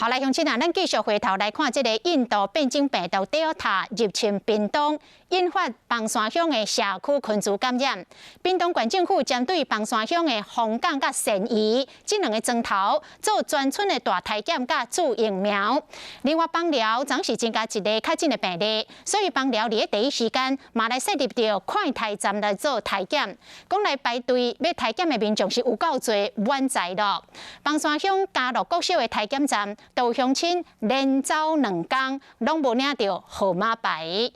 好，来乡亲啊，咱继续回头来看这个印度变种病毒 Delta 入侵屏东，引发房山乡的社区群组感染。屏东县政府针对房山乡的凤港甲善宜这两个庄头做全村的大体检甲注疫苗。另外，枋寮总是增加一个较近的病例，所以枋寮伫第一时间嘛来设立着快体站来做体检。讲来排队要体检的民众是有够多，满载咯。房山乡加入国小的体检站。 到乡亲连走2天，拢无领到号码牌。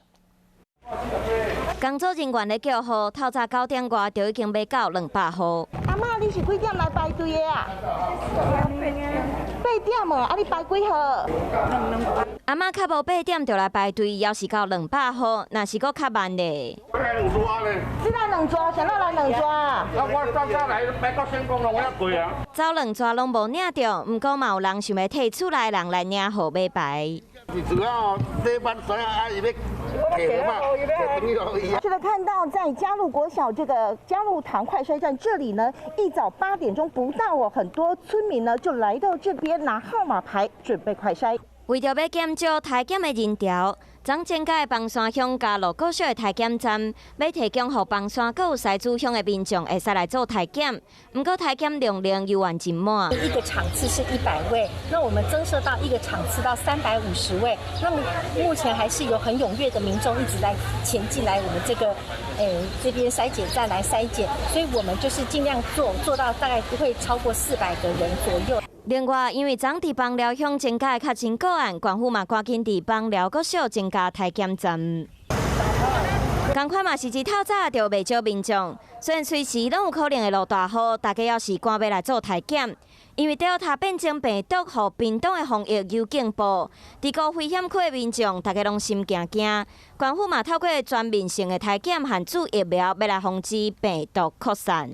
工作人员咧叫号，透早9点外就已经买到200号。阿嬷，你是几点来排队的啊？8点哦，啊你排几号？阿嬷较无8点就来排队，要是到200号，那是搁较慢咧。你来2抓，谁来2抓？我早来买到成功了，我要贵啊！走2抓拢无领到，毋过嘛有人想要替厝内人来领号买牌。主要这班所有阿姨要给嘛，这个看到在嘉路国小这个嘉路堂快筛站这里呢，一早8点钟不到哦，很多村民呢就来到这边拿号码牌准备快筛。为着要减少体检的人潮，总增加房山乡加入各小的体检站，要提供予房山各有西子乡的民众会使来做体检。不过体检容量又完真满。一个场次是100位，那我们增设到一个场次到350位。那么目前还是有很踊跃的民众一直在前进来我们这个这边筛检站来筛检，所以我们就是尽量做到大概不会超过400个人左右。 另外，因为昨伫枋寮乡增加确诊个案，县府嘛赶紧伫枋寮国小增加体检站。同款嘛是一透早就袂少民众，虽然随时拢有可能会落大雨，大家要是赶要来做体检。因为Delta变种病毒，互屏东的防疫有进步，伫高危险区的民众，大家拢心惊惊。县府嘛透过全面性的体检和注疫苗，要来防止病毒扩散。